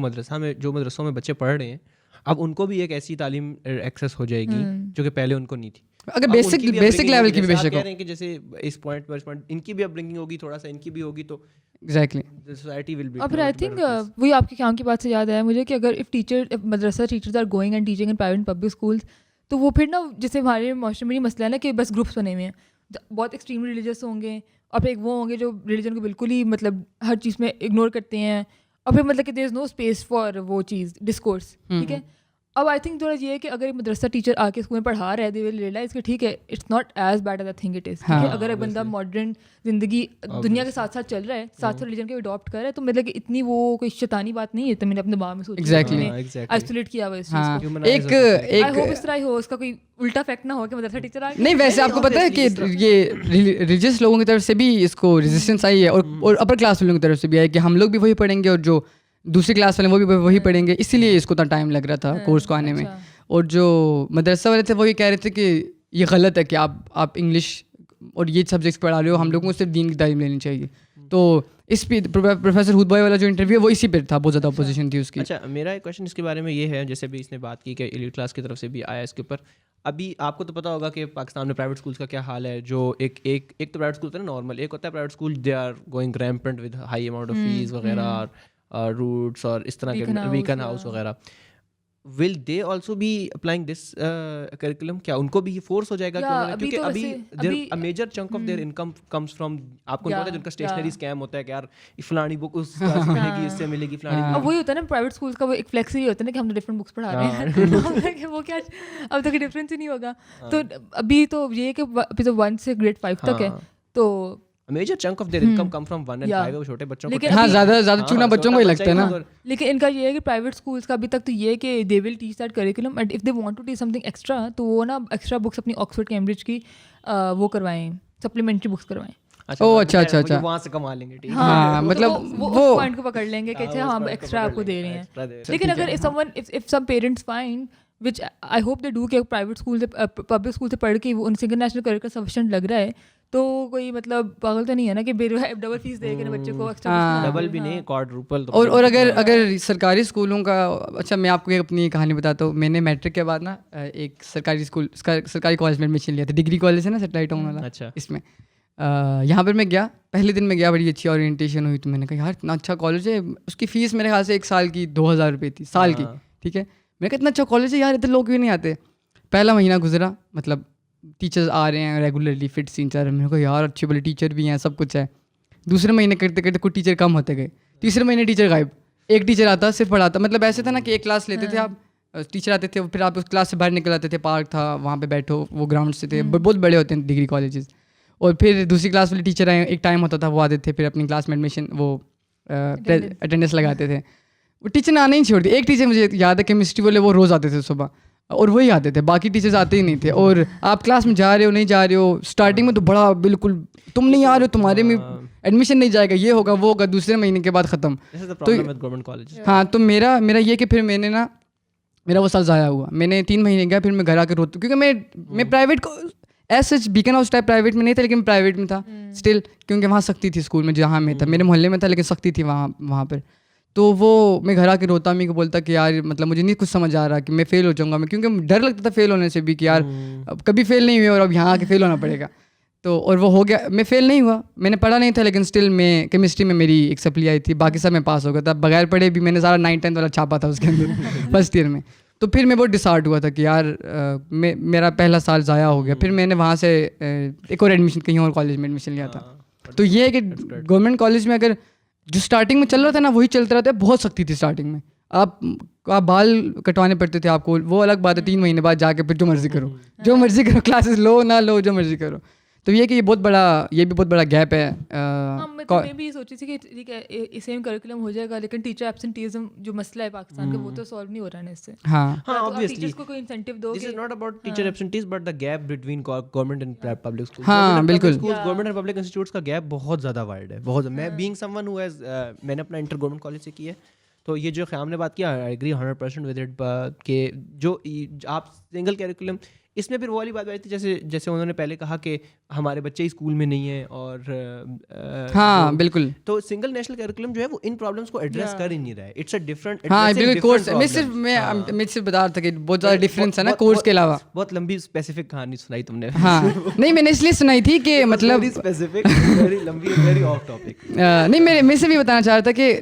مدرسوں میں بچے پڑھ رہے ہیں اب ان کو بھی ایک ایسی تعلیم ایکسیس ہو جائے گی جو کہ پہلے ان کو نہیں تھی. اگر بیسک لیول کی بھی بے شک ہو, کہ جیسے اس پوائنٹ پر ان کی بھی اپبرنگنگ ہوگی, تھوڑا سا ان کی بھی ہوگی, تو ایگزیکٹلی سوسائٹی ول بی. اور پھر آئی تھنک وہی آپ کے کام کی بات سے یاد آیا مجھے کہ اگر مدرسہ teachers are going and teaching in private public schools, تو وہ پھر نا جیسے ہمارے معاشرے میں یہ مسئلہ ہے نا کہ بس گروپس بنے ہوئے ہیں, بہت ایکسٹریم ریلیجیس ہوں گے, اور پھر ایک وہ ہوں گے جو ریلیجن کو بالکل ہی مطلب ہر چیز میں اگنور کرتے ہیں, اور پھر مطلب کہ دیر از نو اسپیس فار وہ چیز ڈسکورس, ٹھیک ہے. اب آئی تھنک تھوڑا یہ ہے کہ اگر ایک مدرسہ ٹیچر آ کے اسکول میں پڑھا رہا ہے, دے ول ریئلائز کہ ٹھیک ہے it's not as bad as I think it is. اگر ایک بندہ ماڈرن زندگی دنیا کے ساتھ ساتھ چل رہا ہے, ساتھ ریلیجن کو اڈاپٹ کر رہا ہے, تو مطلب کہ اتنی وہ کوئی شیطانی بات نہیں ہے. تو میں نے اپنے باپ میں سوچا آئسولیٹ کیا ہوا اس چیز کو. ایک آئی ہوپ اس طرح ہی ہو, اس کا کوئی الٹا فیکٹ نہ ہو کہ مدرسہ ٹیچر آ نہیں. ویسے آپ کو پتہ ہے کہ یہ ریلیجیس لوگوں کی طرف سے بھی اس کو ریزسٹنس آئی ہے, اور اپر کلاس والوں کی طرف سے بھی آئی کہ ہم لوگ بھی وہی پڑھیں گے, اور جو دوسری کلاس والے وہ بھی وہی پڑھیں گے, اسی لیے اس کو اتنا ٹائم لگ رہا تھا کورس کو آنے میں. اور جو مدرسہ والے تھے وہ یہ کہہ رہے تھے کہ یہ غلط ہے کہ آپ انگلش اور یہ سبجیکٹس پڑھا رہے ہو, ہم لوگوں کو صرف دین کی تعلیم لینی چاہیے. تو اس پہ پروفیسر ہود بھائی والا جو انٹرویو ہے وہ اسی پہ تھا, بہت زیادہ اپوزیشن تھی اس کی. اچھا, میرا ایک کوشچن اس کے بارے میں یہ ہے, جیسے بھی اس نے بات کی کہ ایلیٹ کلاس کی طرف سے بھی آیا اس کے اوپر. ابھی آپ کو تو پتا ہوگا کہ پاکستان میں پرائیویٹ اسکولس کا کیا حال ہے. جو ایک تو پرائیویٹ اسکول ہوتا ہے نا نارمل, ایک ہوتا ہے private school they are going rampant with high amount of fees وغیرہ, روٹس اور اس طرح کے ویکن ہاؤس وغیرہ. Will they also be applying this curriculum? کیا ان کو بھی یہ فورس ہو جائے گا؟ کیونکہ ابھی major chunk of their income comes from, آپ کو پتا ہے جن کا اسٹیشنری اسکیم ہوتا ہے کہ یار فلانی بک اس سے ملے گی, اس سے ملے گی فلانی بک. اب وہی ہوتا ہے نا پرائیویٹ اسکولس کا, وہ ایک فلیکس ہی ہوتا ہے نا کہ ہم ڈفرنٹ بکس پڑھا رہے ہیں, وہ کیا اب تک ڈفرینس ہی نہیں ہوگا. تو ابھی تو یہ ہے کہ ابھی تو 1 سے گریڈ 5 تک ہے, تو major chunk of their income come from 1 and 5 ہے, چھوٹے بچوں کو. ہاں زیادہ چونا بچوں کو ہی لگتا ہے نا. لیکن ان کا یہ ہے کہ پرائیویٹ اسکولس کا ابھی تک تو یہ ہے کہ they will teach that curriculum, and if they want to teach something extra تو وہ نا ایکسٹرا بکس اپنی آکسفورڈ کیمبرج کی وہ کروائیں, سپلیمنٹری بکس کروائیں. اچھا وہاں سے کما لیں گے. ہاں مطلب وہ پوائنٹ کو پکڑ لیں گے کہ اچھا ہم ایکسٹرا آپ کو دے رہے ہیں. لیکن اگر if some parents find, which I hope they do, کہ پرائیویٹ اسکول سے پبلک اسکول سے پڑھ کے وہ in single national curriculum sufficient لگ رہا ہے, تو کوئی مطلب پاگل تو نہیں ہے نا کہ ڈبل فیس دے کے بچے کو ایکسٹرا, ڈبل بھی نہیں, کوادروپل. اور اگر سرکاری اسکولوں کا, اچھا میں آپ کو ایک اپنی کہانی بتاتا ہوں. میں نے میٹرک کے بعد نا ایک سرکاری کالج میں ایڈمیشن لیا تھا, ڈگری کالج ہے نا سیٹلائٹ ٹاؤن والا. اچھا, اس میں یہاں پر میں گیا, پہلے دن میں گیا, بڑی اچھی اورینٹیشن ہوئی, تو میں نے کہا یار اتنا اچھا کالج ہے. اس کی فیس میرے خیال سے 1 سال کی 2,000 روپئے تھی, سال کی, ٹھیک ہے. میں نے کہا اتنا اچھا کالج ہے یار, اتنے لوگ کیوں نہیں آتے. پہلا مہینہ گزرا, مطلب ٹیچرز آ رہے ہیں ریگولرلی, فٹ سین چل رہے ہیں. میں نے کہا یار اچھے بڑے ٹیچر بھی ہیں, سب کچھ ہے. دوسرے مہینے کرتے کرتے کچھ ٹیچر کم ہوتے گئے. تیسرے مہینے ٹیچر غائب, ایک ٹیچر آتا صرف پڑھاتا. مطلب ایسے تھا نا کہ ایک کلاس لیتے تھے آپ, ٹیچر آتے تھے, پھر آپ اس کلاس سے باہر نکل آتے تھے, پارک تھا وہاں پہ بیٹھو, وہ گراؤنڈ سے تھے, بہت بڑے ہوتے ہیں ڈگری کالجز. اور پھر دوسری کلاس والے ٹیچر آئے, ایک ٹائم ہوتا تھا وہ آتے تھے, پھر اپنی کلاس میں ایڈمیشن وہ اٹینڈنس لگاتے تھے. وہ ٹیچر نے آنا ہی چھوڑ دیا. ایک ٹیچر مجھے یاد ہے کیمسٹری والے, وہ روز آتے تھے صبح, اور وہی آتے تھے, باقی ٹیچرز آتے ہی نہیں تھے. اور آپ کلاس میں جا رہے ہو نہیں جا رہے ہو, اسٹارٹنگ میں تو بڑا بالکل تم نہیں آ رہے ہو, تمہارے میں ایڈمیشن نہیں جائے گا, یہ ہوگا وہ ہوگا, دوسرے مہینے کے بعد ختم. تو ہاں, تو میرا یہ کہ پھر میں نے نا, میرا وہ سال ضائع ہوا. میں نے 3 مہینے گیا, پھر میں گھر آ کے روتا, کیونکہ میں پرائیویٹ کو as such Beaconhouse type private میں نہیں تھا, لیکن پرائیویٹ میں تھا اسٹل, کیونکہ وہاں سختی تھی اسکول میں جہاں میں تھا, میرے محلے میں تھا لیکن سختی تھی وہاں پر. تو وہ میں گھر آ کے روتا, امی کو بولتا کہ یار مطلب مجھے نہیں کچھ سمجھ آ رہا کہ میں فیل ہو جاؤں گا. میں کیونکہ ڈر لگتا تھا فیل ہونے سے بھی, کہ یار اب کبھی فیل نہیں ہوئے اور اب یہاں آ کے فیل ہونا پڑے گا. تو اور وہ ہو گیا, میں فیل نہیں ہوا, میں نے پڑھا نہیں تھا, لیکن اسٹل میں کیمسٹری میں میری ایک سپلی آئی تھی, باقی سب میں پاس ہو گیا تھا. بغیر پڑھے بھی میں نے سارا 9th-10th والا چھاپا تھا اس کے اندر فرسٹ ایئر میں. تو پھر میں بہت ڈسہارٹ ہوا تھا کہ یار میرا پہلا سال ضائع ہو گیا. پھر میں نے وہاں سے ایک اور ایڈمیشن کہیں اور کالج میں ایڈمیشن لیا تھا. تو یہ ہے کہ گورنمنٹ کالج میں اگر جو اسٹارٹنگ میں چل رہا تھا نا وہی چلتا رہتا ہے. بہت سختی تھی اسٹارٹنگ میں, آپ بال کٹوانے پڑتے تھے آپ کو, وہ الگ بات ہے. 3 مہینے بعد جا کے پھر جو مرضی کرو, کلاسز لو نہ لو, جو مرضی کرو. تو یہ کہ یہ بھی بہت بڑا گیپ ہے. میں بھی یہ سوچی تھی کہ ٹھیک ہے سیم کریکولم ہو جائے گا, لیکن ٹیچر ایبسنٹیزم جو مسئلہ ہے پاکستان کا وہ تو سالو نہیں ہو رہا ہے اس سے. ہاں ٹیچرز کو کوئی انسینٹیو دو. This is not about teacher absentees but the gap between government and public schools. ہاں بالکل, گورنمنٹ اینڈ پبلک انسٹیٹیوٹس کا گیپ بہت زیادہ وائڈ ہے, بہت. میں being some one who has, میں نے اپنا انٹر گورنمنٹ کالج سے کیا ہے, تو یہ جو خیام نے بات کیا, آئی ایگری 100% ود اٹ, کہ جو آپ سنگل کیریکولم, اس میں پھر وہ والی بات آئی تھی جیسے انہوں نے پہلے کہا کہ ہمارے بچے اسکول میں نہیں ہیں, اور ہاں بالکل, تو سنگل نیشنل کیریکولم جو ہے وہ ان پرابلمس کو ایڈریس کر ہی نہیں رہا ہے. اٹس اے ڈفرنٹ, ہاں بالکل کورس. میں صرف بتا رہا تھا کہ بہت زیادہ ڈفرینس ہے نا کورس کے علاوہ. بہت لمبی اسپیسیفک کہانی سنائی تم نے. ہاں نہیں, میں نے اس لیے سنائی تھی کہ مطلب نہیں, میں سے بھی بتانا چاہ رہا تھا کہ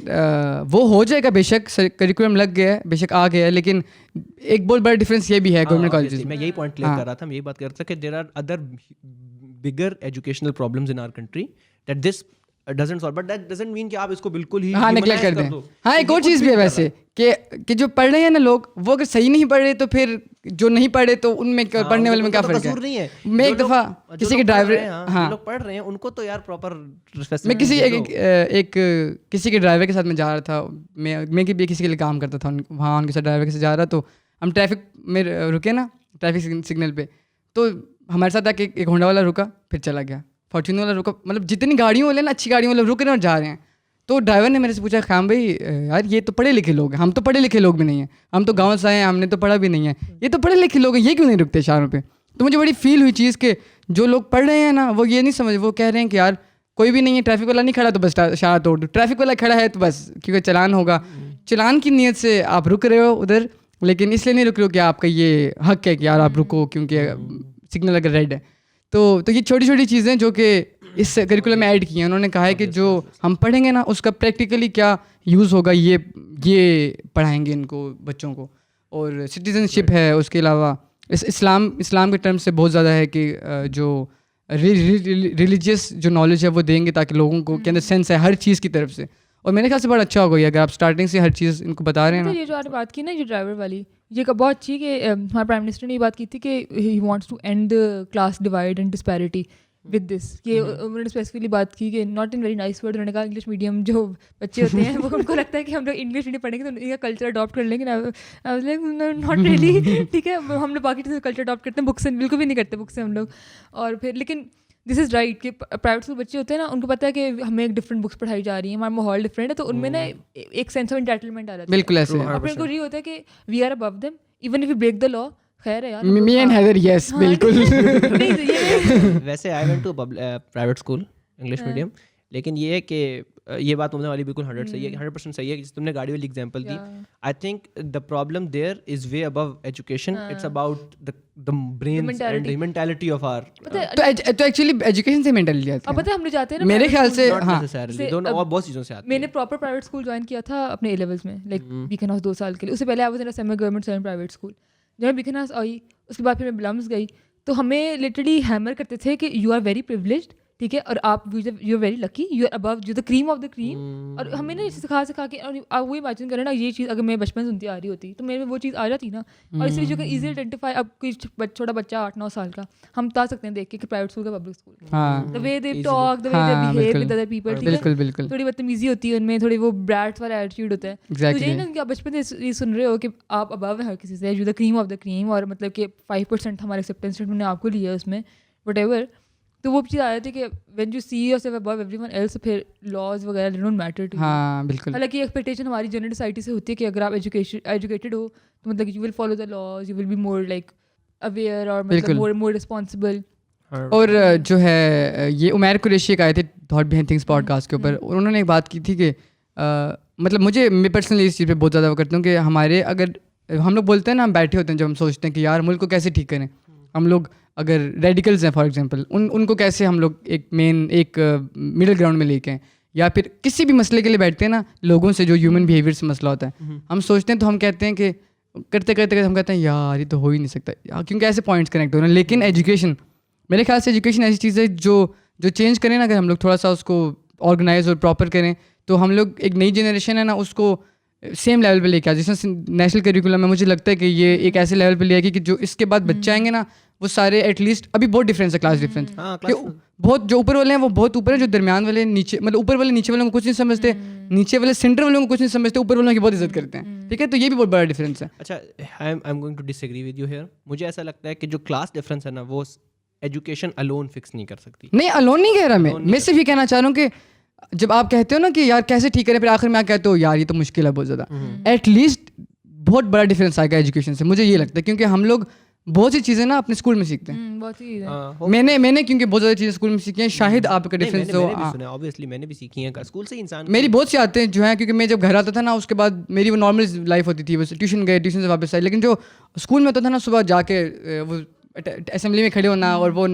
وہ ہو جائے گا, بے شک کریکولم لگ گیا ہے, بے شک آ گیا ہے, لیکن ایک بہت بڑا ڈفرینس یہ بھی ہے گورنمنٹ کالجز. میں یہی پوائنٹ کلیئر کر رہا تھا, میں یہی بات کر رہا تھا کہ there are other bigger educational problems in our country that this doesn't solve, but that doesn't mean کہ آپ اس کو بالکل ہی نیگلیکٹ کر دیں. ہاں ایک اور چیز بھی ہے ویسے کہ جو پڑھ رہے ہیں نا لوگ, وہ اگر صحیح نہیں پڑھ رہے تو پھر جو نہیں پڑھے تو ان میں پڑھنے والے میں کیا فرق ہے. میں ایک دفعہ کسی کے ڈرائیور, ہاں لوگ پڑھ رہے ہیں ان کو تو یار پراپر, میں کسی کے ڈرائیور کے ساتھ میں جا رہا تھا, میں بھی کسی کے لیے کام کرتا تھا وہاں, ان کے ساتھ ڈرائیور کے ساتھ جا رہا, تو ہم ٹریفک میں رکے نا, ٹریفک سگنل پہ, تو ہمارے ساتھ آ کے ایک ہونڈا والا رکا, پھر چلا گیا. فارچونر والا رکا, مطلب جتنی گاڑیوں والے نا اچھی گاڑیوں والے رک رہے ہیں اور جا رہے ہیں. تو ڈرائیور نے میرے سے پوچھا, خیام بھائی یار یہ تو پڑھے لکھے لوگ ہیں, ہم تو پڑھے لکھے لوگ بھی نہیں ہیں, ہم تو گاؤں سے آئے ہیں, ہم نے تو پڑھا بھی نہیں ہے, یہ تو پڑھے لکھے لوگ ہیں, یہ کیوں نہیں رکتے شہروں پہ. تو مجھے بڑی فیل ہوئی چیز کہ جو لوگ پڑھ رہے ہیں نا وہ یہ نہیں سمجھ, وہ کہہ رہے ہیں کہ یار کوئی بھی نہیں ہے, ٹریفک والا نہیں کھڑا تو بس شاہ توڑ دو, ٹریفک والا کھڑا ہے تو بس کیونکہ چلان ہوگا, چلان کی نیت سے آپ رک رہے ہو ادھر, لیکن اس لیے نہیں رک رہے ہو کہ آپ کا یہ حق ہے کہ یار آپ رکو کیونکہ سگنل اگر ریڈ ہے. تو یہ چھوٹی چھوٹی چیزیں جو کہ اس کریکولم میں ایڈ کی ہیں. انہوں نے کہا ہے کہ جو ہم پڑھیں گے نا اس کا پریکٹیکلی کیا یوز ہوگا, یہ پڑھائیں گے ان کو بچوں کو. اور سٹیزن شپ ہے, اس کے علاوہ اسلام کے ٹرم سے بہت زیادہ ہے کہ جو ریلیجیس جو نالج ہے وہ دیں گے تاکہ لوگوں کو کے اندر سینس ہے ہر چیز کی طرف سے. اور میرے خیال سے بڑا اچھا ہوگا اگر آپ اسٹارٹنگ سے ہر چیز ان کو بتا رہے ہیں نا. یہ جو آپ نے بات کی نا یہ ڈرائیور والی, یہ بہت اچھی کہ ہمارے پرائم منسٹر نے یہ بات کی تھی کہ he wants to end the class divide and disparity with this. کہ انہوں نے اسپیسیفکلی بات کی کہ not in very nice word, انہوں نے کہا انگلش میڈیم جو بچے ہوتے ہیں وہ ان کو لگتا ہے کہ ہم لوگ انگلش میڈیم پڑھیں گے تو ان کا کلچر اڈاپٹ کر لیں گے. ناٹ ریئلی, ٹھیک ہے, ہم لوگ باقی چیزیں کلچر اڈاپٹ کرتے ہیں, بک سے بالکل بھی نہیں کرتے بک سے ہم لوگ. اور پھر لیکن دس از رائٹ کہ پرائیویٹ اسکول بچے ہوتے ہیں نا ان کو پتہ ہے کہ ہمیں ایک ڈفرنٹ بکس پڑھائی جا رہی ہیں, ہمارا ماحول ڈفرینٹ ہے, تو ان میں نا ایک سینس آف انٹائٹلمنٹ آ جاتا ہے. بالکل ایسے اور پھر ان کو یہ ہوتا ہے کہ we are above them even if you break the law. خیر ہے یار, می اینڈ ہیدر, یس بالکل. ویسے I went to private school English medium, لیکن یہ ہے کہ یہ بات تمنے والی بالکل 100% صحیح ہے. تم نے گاڑی والی ایگزامپل دی. I think the problem there is way above education. It's about the brains and the mentality of our. تو ایکچولی ایجوکیشن سے مینٹیلٹی آتی ہے. پتہ ہے ہم لوگ جاتے ہیں نا میرے خیال سے دونوں اور بہت چیزوں سے آتی ہے. میں نے پراپر پرائیویٹ اسکول جوائن کیا تھا اپنے اے لیولس میں, لائک بیکن ہاؤس 2 سال کے لیے. اس سے پہلے I was in semi government semi private school. جب میں بیکن ہاؤس آئی اس کے بعد پھر میں بلمز گئی, تو ہمیں لٹرلی ہیمر کرتے تھے کہ یو آر ویری پریولیجڈ, ٹھیک ہے, اور آپ you are very lucky, you are above you the cream of the cream. اور ہمیں نا سکھا کے, اور آپ وہ امیجن کریں نا, یہ چیز اگر میں بچپن سے سنتی آ رہی ہوتی تو میرے میں وہ چیز آ جاتی نا. اور اس لیے جو کہ ایزی آئیڈینٹیفائی, اب کوئی چھوٹا بچہ 8-9 سال کا ہم بتا سکتے ہیں دیکھ کے کہ پرائیویٹ اسکول کا public school, the way they talk, the way they behave with other people, ٹھیک ہے, تھوڑی بدتمیزی ہوتی ہے ان میں, تھوڑی وہ برائٹ والا ایٹیٹیوڈ ہوتا ہے. تو یہی نا کہ آپ بچپن سے یہ سن رہے ہو کہ آپ ابو ہیں ہر کسی سے, you the cream of the cream, اور مطلب کہ 5% ہمارے ایکسیپٹینس ریٹ میں نے آپ کو لیا ہے اس میں, وٹ ایور. تو وہ چیز آ جاتی ہے کہ when you see yourself above everyone else, پھر لاز وغیرہ دے ڈونٹ میٹر ٹو. ہاں بالکل. حالانکہ ایکسپیکٹیشن ہماری جنرل سوسائٹی سے ہوتی ہے کہ اگر آپ ایجوکیٹڈ ہو تو مطلب you will follow the laws, you will be more like aware, اور مطلب مور رسپانسبل. اور جو ہے یہ عمیر قریشی ایک آئے تھے thought behind things podcast کے اوپر, اور انہوں نے ایک بات کی تھی کہ مطلب میں پرسنلی اس چیز پہ بہت زیادہ وہ کرتا ہوں کہ ہمارے اگر ہم لوگ بولتے ہیں نا, ہم بیٹھے ہوتے ہیں جب ہم سوچتے ہیں کہ یار ملک کو کیسے ٹھیک کریں, ہم لوگ اگر ریڈیکلز ہیں فار ایگزامپل, ان کو کیسے ہم لوگ ایک مڈل گراؤنڈ میں لے کے ہیں, یا پھر کسی بھی مسئلے کے لیے بیٹھتے ہیں نا لوگوں سے جو ہیومن بیہیویئر سے مسئلہ ہوتا ہے, ہم سوچتے ہیں تو ہم کہتے ہیں کہ کرتے ہم کہتے ہیں یار یہ تو ہو ہی نہیں سکتا, کیونکہ ایسے پوائنٹس کنیکٹ ہو رہے ہیں. لیکن ایجوکیشن, میرے خیال سے ایجوکیشن ایسی چیز ہے جو چینج کریں نا, اگر ہم لوگ تھوڑا سا اس کو آرگنائز اور پراپر کریں تو ہم لوگ ایک نئی جنریشن ہے نا اس کو سیم لیول پہ لے کے آ. جیسے نیشنل کریکولم میں مجھے لگتا ہے کہ یہ ایک ایسے لیول پہ لے آئے کہ جو اس کے بعد بچے آئیں گے نا وہ سارے ایٹ لیسٹ, ابھی بہت ڈفرینس ہے, کلاس ڈفرینس, بہت جو اوپر والے ہیں وہ بہت اوپر ہیں, جو درمیان والے نیچے, مطلب اوپر والے نیچے والوں کو کچھ نہیں سمجھتے, نیچے والے سینٹر والوں کو کچھ نہیں سمجھتے, اوپر والوں کی بہت عزت کرتے ہیں, ٹھیک ہے. تو یہ بھی بہت بڑا ڈفرینس ہے. اچھا, I am going to disagree with you here. مجھے ایسا لگتا ہے کہ جو کلاس ڈفرینس ہے نا وہ ایجوکیشن الون فکس نہیں کر سکتی. نہیں, الون نہیں کہہ رہا میں صرف یہ کہنا چاہ رہا ہوں کہ جب آپ کہتے ہو نا کہ یار کیسے ٹھیک کریں, پھر آخر میں آپ کہتے ہو یار یہ تو مشکل ہے بہت زیادہ, ایٹ لیسٹ بہت بڑا ڈفرینس آئے گا ایجوکیشن سے, مجھے یہ لگتا ہے. کیونکہ ہم لوگ بہت سی چیزیں نا اپنے اسکول میں سیکھتے ہیں. میں نے کیونکہ بہت زیادہ چیزیں اسکول میں سیکھی ہیں, شاید آپ کا ڈفرینس ہو. اوبویسلی میں نے بھی سیکھی ہیں اسکول سے. انسان میری بہت سی آتے ہیں جو ہیں, کیونکہ میں جب گھر آتا تھا نا اس کے بعد میری وہ نارمل لائف ہوتی تھی, بس ٹیوشن گئے, ٹیوشن سے واپس آئے. لیکن جو اسکول میں ہوتا تھا نا, صبح جا کے وہ اسمبلی میں کھڑے ہونا, اور وہ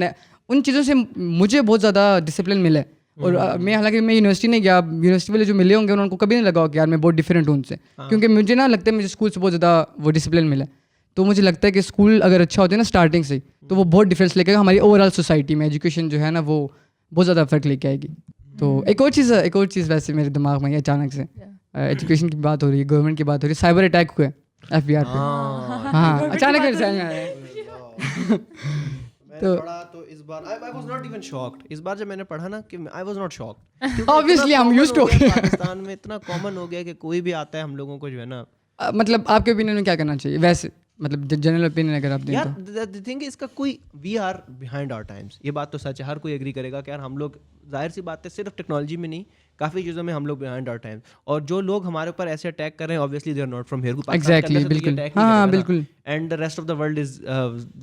ان چیزوں سے مجھے بہت زیادہ ڈسپلن ملا ہے. اور میں حالانکہ میں یونیورسٹی نہیں گیا, یونیورسٹی والے جو ملے ہوں گے انہوں کو کبھی نہیں لگا کہ یار میں بہت ڈفرینٹ ہوں ان سے, کیونکہ مجھے نا لگتا ہے مجھے اسکول سے بہت زیادہ وہ ڈسپلن ملا. تو مجھے لگتا ہے کہ اسکول اگر اچھا ہوتا ہے نا اسٹارٹنگ سے, تو وہ بہت ڈفرینس لے کے ہماری اوور آل سوسائٹی میں ایجوکیشن جو ہے نا وہ بہت زیادہ فرق لے کے آئے گی. تو ایک اور چیز ویسے میرے دماغ میں اچانک سے ایجوکیشن کی بات ہو رہی ہے, گورنمنٹ کی بات ہو رہی ہے, سائبر اٹیک ہوئے FBI پہ. ہاں اچانک میرے سامنے آیا. تو اس بار I was not even shocked. اس بار جب میں نے پڑھا نا کہ I was not shocked. Obviously ہم used to پاکستان میں اتنا کامن ہو گیا کہ کوئی بھی آتا ہے ہم لوگوں کو جو ہے نا, مطلب آپ کے اوپینین میں کیا کرنا چاہیے ویسے, مطلب جنرل اوپینین اگر آپ دیں یار the thing is اس کا کوئی we are behind our times. یہ بات تو سچ ہے, ہر کوئی ایگری کرے گا کہ یار ہم لوگ, ظاہر سی بات ہے, صرف ٹیکنالوجی میں نہیں کافی چیزوں میں ہم لوگ behind our times. اور جو لوگ ہمارے اوپر ایسے اٹیک کر رہے ہیں obviously they are not from here. Exactly, بالکل, ہاں بالکل. And the rest of the world is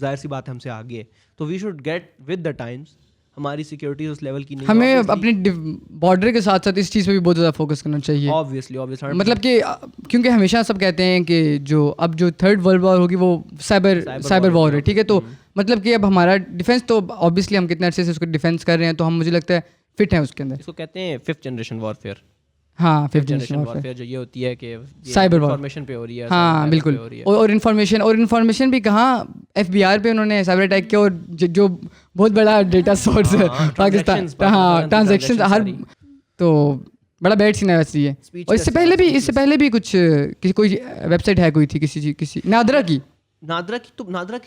ظاہر سی بات ہے ہم سے آگے ہے, تو we should get with the times. ہماری سیکورٹی اس لیول کی نہیں, ہمیں اپنے بارڈر کے ساتھ ساتھ اس چیز پہ بھی بہت زیادہ فوکس کرنا چاہیے. obviously مطلب کہ کیونکہ ہمیشہ سب کہتے ہیں کہ جو اب جو تھرڈ ورلڈ وار ہوگی وہ سائبر وار ہے, ٹھیک ہے. تو مطلب کہ اب ہمارا ڈیفینس تو obviously ہم کتنے عرصے سے اس کو ڈیفینس کر رہے ہیں, تو ہم مجھے لگتا ہے فٹ ہیں اس کے اندر. اس کو کہتے ہیں 5th generation warfare. ہاں 5th generation warfare جو یہ ہوتی ہے کہ سائبر انفارمیشن پہ ہو رہی ہے. ہاں بالکل, اور انفارمیشن بھی کہاں FBI پہ انہوں نے سائبر اٹیک کیا, اور جو بہت بڑا ڈیٹا سورس ہے پاکستان, ہاں ٹرانزیکشن ہر, تو بڑا بیڈ سین ہے ویسے یہ. اور اس سے پہلے بھی کچھ کوئی ویب سائٹ ہے کوئی تھی کسی نادرا کی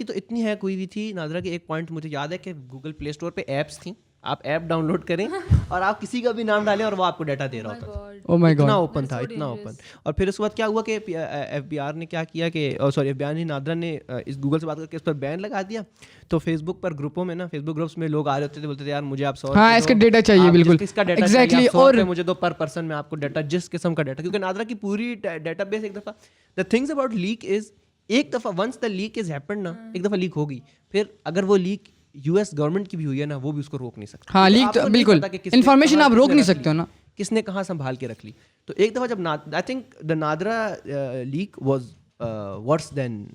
تو اتنی ہے کوئی بھی تھی. نادرا کی ایک پوائنٹ مجھے یاد ہے کہ گوگل پلے اسٹور پہ ایپس تھیں, آپ ایپ ڈاؤن لوڈ کریں اور آپ کسی کا بھی نام ڈالیں اور وہ آپ کو ڈیٹا دے رہا ہوتا تھا. اتنا اوپن تھا, اتنا اوپن. اور پھر اس کے بعد کیا ہوا کہ FBI نے کیا کیا کہ FBI نہیں, نادرا نے اس گوگل سے بات کر کے اس پر بین لگا دیا. تو فیس بک پر گروپوں میں نا, فیس بک گروپس میں لوگ آ رہے ہوتے تھے, بولتے تھے یار مجھے آپ 100 ہاں اس کا ڈیٹا چاہیے, بالکل اس کا ڈیٹا چاہیے, اور مجھے دو پر پرسن میں آپ کو ڈیٹا, جس قسم کا ڈیٹا, کیونکہ نادرا کی پوری ڈیٹا بیس ایک دفعہ, the things about leak is, ایک دفعہ once the leak is happened نا, ایک دفعہ لیک ہوگی, پھر اگر وہ لیک US گورنمنٹ کی بھی ہوئی ہے نا, وہ بھی اس کو روک نہیں سکتا. ہاں لیک تو بالکل, انفارمیشن آپ روک نہیں سکتے ہو نا, کس نے کہاں سنبھال کے رکھ لی. تو ایک دفعہ جب I think the NADRA leak was worse than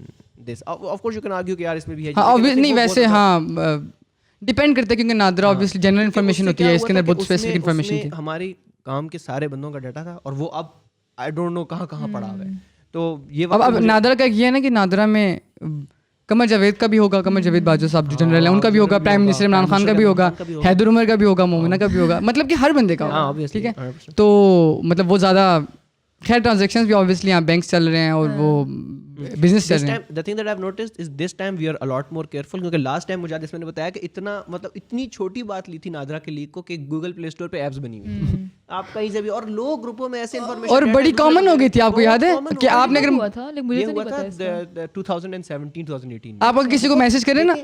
this. Of course you can argue کہ یار اس میں بھی ہے نہیں ویسے ہاں ڈپینڈ کرتا ہے کیونکہ نادرا obviously جنرل انفارمیشن ہوتی ہے, اس کے اندر بہت اسپیسیفک انفارمیشن تھی. ہمارے کام کے سارے بندوں کا ڈیٹا تھا اور وہ اب آئی ڈونٹ نو کہاں کہاں پڑا ہوا ہے. تو یہ اب نادرا کا یہ ہے نا کہ نادرا میں قمر جاوید کا بھی ہوگا, قمر جاوید باجوہ صاحب جو جنرل ہیں ان کا بھی ہوگا, پرائم منسٹر عمران خان کا بھی ہوگا, حیدر عمر کا بھی ہوگا, مومنہ کا بھی ہوگا, مطلب کہ ہر بندے کا ہوگا, ٹھیک ہے. تو مطلب وہ زیادہ خیر ٹرانزیکشنز بھی obviously یہاں بینکس چل رہے ہیں اور وہ بزنس چل رہے ہیں. The thing that I've noticed is this time we are a lot more careful کیونکہ last time مجھے جس میں نے بتایا کہ اتنا مطلب اتنی چھوٹی بات لی تھی نادرا کے لیک کو کہ گوگل پلے اسٹور پہ ایپس بنی ہوئی آپ کہیں سے بھی, اور لوگ گروپوں میں ایسے انفارمیشن اور بڑی کامن ہو گئی تھی. آپ کو یاد ہے کہ آپ نے اگر ہوا تھا لیکن مجھے تو نہیں پتا 2017-2018 آپ اگر کسی کو میسج کریں نا,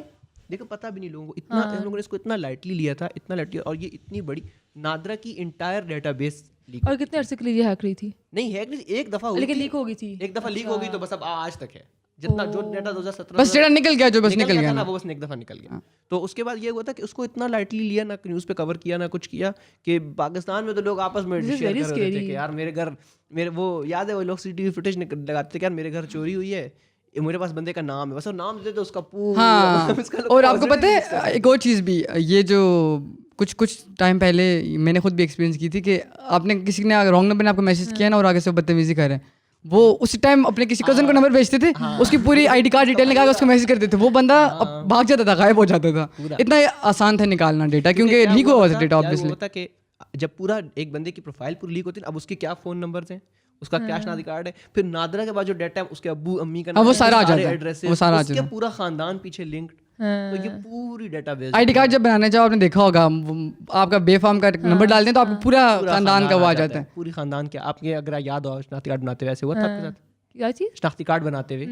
دیکھو پتہ بھی نہیں لوگوں کو, اتنا ہم لوگوں نے اس کو اتنا لائٹلی لیا تھا, اتنا لائٹلی, اور یہ اتنی بڑی نادرا کی انٹائر ڈیٹا بیس لیک. اور کتنے عرصے کے لیے ہیک رہی تھی؟ نہیں ہیک نہیں, ایک دفعہ ہوئی لیکن لیک ہو گئی تھی, ایک دفعہ لیک ہو گئی تو بس اب آج تک ہے. جتنا جو ڈیٹا 2017 بس ڈیٹا نکل گیا, جو بس نکل گیا نا وہ بس ایک دفعہ نکل گیا. تو اس کے بعد یہ ہوا تھا کہ اس کو اتنا لائٹلی لیا, نہ نیوز پہ کور کیا, نہ کچھ کیا, کہ پاکستان میں تو لوگ آپس میں شیئر کر رہے تھے کہ یار میرے گھر, میرے وہ یاد ہے وہ لوگ سی ٹی وی فوٹیج لگاتے تھے کہ یار میرے گھر چوری ہوئی ہے, میرے پاس بندے کا نام ہے, بس وہ نام دیتے اس کا پورا. ہاں, اور آپ کو پتہ ہے ایک اور چیز بھی, یہ جو کچھ ٹائم پہلے میں نے خود بھی ایکسپیرینس کی تھی کہ آپ نے کسی نے رانگ نمبر نے آپ کو میسج کیا نا اور آگے سے بدتمیزی کر رہے ہیں, وہ اسی ٹائم اپنے کسی کزن کو نمبر بھیجتے تھے, اس کی پوری آئی ڈی کارڈ ڈیٹیل نکال کے اس کو میسج کرتے تھے, وہ بندہ بھاگ جاتا تھا, غائب ہو جاتا تھا. اتنا آسان تھا نکالنا ڈیٹا کیونکہ لیک ہوا تھا ڈیٹا obviously. ہوتا کہ جب پورا ایک بندے کی پروفائل پوری لیک ہوتی ہے, اب اس کے کیا فون نمبرز ہیں, اس کا کیا شناختی کارڈ ہے, پھر نادرا کے بعد جو ڈیٹا ہے اس کے ابو امی کا وہ سارا آ جاتا ہے, ایڈریس, وہ سارا آ اس جاتا کے ہے. پورا خاندان پیچھے لنکڈ, تو یہ پوری data base. I D card جب بنانے جاؤ آپ نے دیکھا ہوگا, آپ کا بے فارم کا نمبر ڈال دیں تو آپ کو پورا خاندان کا وہ آ جاتا ہے. پوری خاندان کے آپ کے اگر یاد ہو شناختی کارڈ بناتے ہوئے ایسے ہوا تھا آپ کے ساتھ, کیا چیز شناختی کارڈ بناتے ہوئے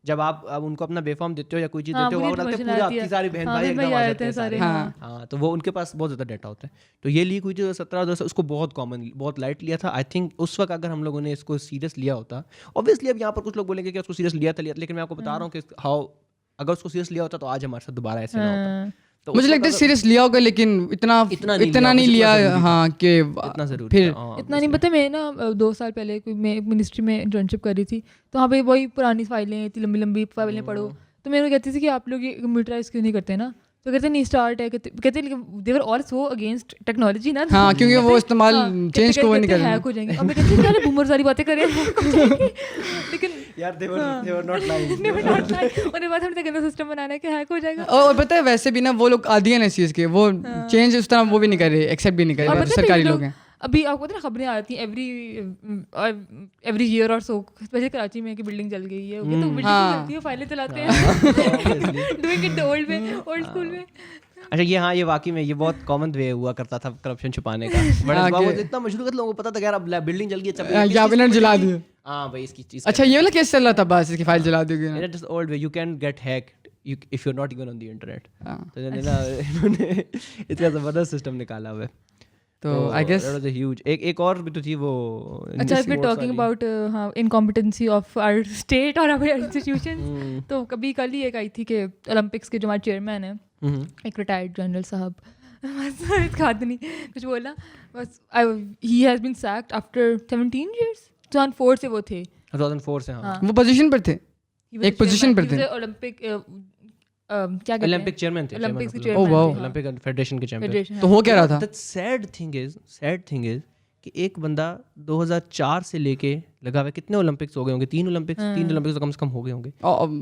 جب آپ ان کو اپنا بے فارم دیتے ہو یا کوئی چیز دیتے ہو, وہ ڈالتے پورا آپ کی ساری بہن بھائی ایک دم آ جاتے ہیں سارے. ہاں, تو وہ ان کے پاس بہت زیادہ ڈیٹا ہوتا ہے. تو یہ لیک ہوئی تھی 2017 اس کو بہت کامن, بہت لائٹ لیا تھا. آئی تھنک اس وقت اگر ہم لوگوں نے اس کو سیریس لیا ہوتا, اوبیسلی اب یہاں پر کچھ لوگ بولیں گے کہ اس کو سیریس لیا تھا, لیکن میں آپ کو بتا رہا ہوں کہ ہاؤ اگر اس کو سیریس لیا ہوتا تو آج ہمارے ساتھ دوبارہ ایسے نہ ہوتا. مجھے لگتا ہے سیریس لیا ہوگا لیکن اتنا نہیں لیا. ہاں کہ اتنا ضروری پھر اتنا نہیں پتہ. میں نا 2 سال پہلے میں منسٹری میں انٹرنشپ کر رہی تھی, تو وہاں پہ وہی پرانی فائلیں اتنی لمبی لمبی فائلیں پڑھو, تو میں انہیں کہتی تھی کہ آپ لوگ یہ کمپیوٹرائز کیوں نہیں کرتے نا, تو کہتے نہیں اسٹارٹ ہے, کہتے دے ور آل سو اگینسٹ ٹیکنالوجی نا. ہاں کیونکہ وہ استعمال چینج کو نہیں کر رہے, ہیک ہو جائیں گے. اور میں کہتی ہوں بومر ساری باتیں کریں, لیکن یار they were not lying. انہیں بات ہم نے گندا سسٹم بنانا ہے کہ ہیک ہو جائے گا. اور پتہ ہے ویسے بھی نا وہ لوگ عادی ہیں اس چیز کے, وہ چینج اس طرح وہ بھی نہیں کر رہے, ایکسیپٹ بھی نہیں کر رہے, سرکاری لوگ ہیں. ابھی آپ کو پتہ ہے خبریں آتی ہیں ایوری ایئر اور سو, اسپیشلی کراچی میں کہ بلڈنگ جل گئی ہے, تو بلڈنگ چلتی ہے, فائلیں چلاتے ہیں, ڈوئنگ اٹ اولڈ میں, اولڈ اسکول میں. اچھا یہ ہاں یہ واقعی میں یہ بہت کامن وے ہوا کرتا تھا کرپشن چھپانے کا. اتنا مشہور لوگوں کو پتا تھا کہ یار اب بلڈنگ جل گئی, یا بلڈنگ جلا دی. ہاں بھائی اس کی چیز. اچھا یہ والا کیس چل رہا تھا, بس اس کی فائل جلا دی گئی. It is old way, you can get hacked if you're not even on the internet. تو انہوں نے اتنا زبردست سسٹم نکالا ہوا ہے. تو آئی گیس ایک اور بھی تو تھی وہ. اچھا if we're talking about incompetency of our state or our institutions, تو کبھی کل ہی ایک آئی تھی کہ اولمپکس کے جو ہمارے چیئرمین ہیں, ایک ریٹائرڈ جنرل صاحب, خاتنی کچھ بولا بس, he has been sacked after 17 years. 2004 سے وہ تھے, 2004 سے. ہاں وہ پوزیشن پر تھے, ایک پوزیشن پر تھے, اولمپک کیا کہتے ہیں, اولمپک چیئرمین تھے, اولمپکس کے چیئرمین, اولمپک فیڈریشن کے چیئرمین. تو ہو کیا رہا تھا. سیڈ تھنگ از کہ ایک بندہ 2004 سے لے کے لگا ہوا, کتنے اولمپکس ہو گئے ہوں گے, 3 اولمپکس تو کم سے کم ہو گئے ہوں گے.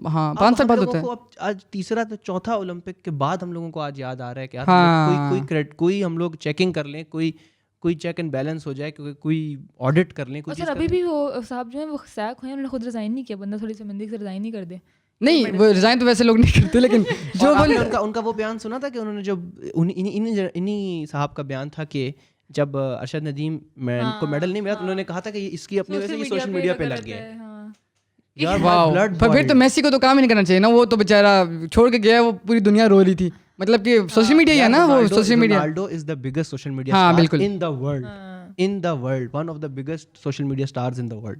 ہاں 5 سال بعد ہوتا ہے. آج تیسرا تو چوتھا اولمپک کے بعد ہم لوگوں کو آج یاد آ رہا ہے کہ کوئی ہم لوگ چیکنگ کر لیں, کوئی چیک اینڈ بیلنس ہو جائے, کوئی آڈٹ کر لیں. سر ابھی بھی وہ صاحب جو ہیں وہ سیک ہوئے ہیں, انہوں نے خود ریزائن نہیں کیا, بندہ تھوڑی سی مندی سے ریزائن نہیں کر دے. نہیں وہ ریزائن تو ویسے لوگ نہیں کرتے, لیکن جو ان کا وہ بیان سنا تھا کہ انہوں نے جب انہیں صاحب کا بیان تھا کہ جب ارشد ندیم کو میڈل نہیں ملا تو انہوں نے کہا تھا کہ اس کی اپنی وجہ سے یہ سوشل میڈیا پہ لگ گیا ہے. پھر تو میسی کو تو کام ہی نہیں کرنا چاہیے نا, وہ تو بیچارہ چھوڑ کے گیا, وہ پوری دنیا رو رہی تھی, مطلب کہ سوشل میڈیا ہی ہے نا, وہ social media. Ronaldo is the biggest social media ہاں star بالکل in the world, one of the biggest social media stars in the world.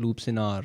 loops in our।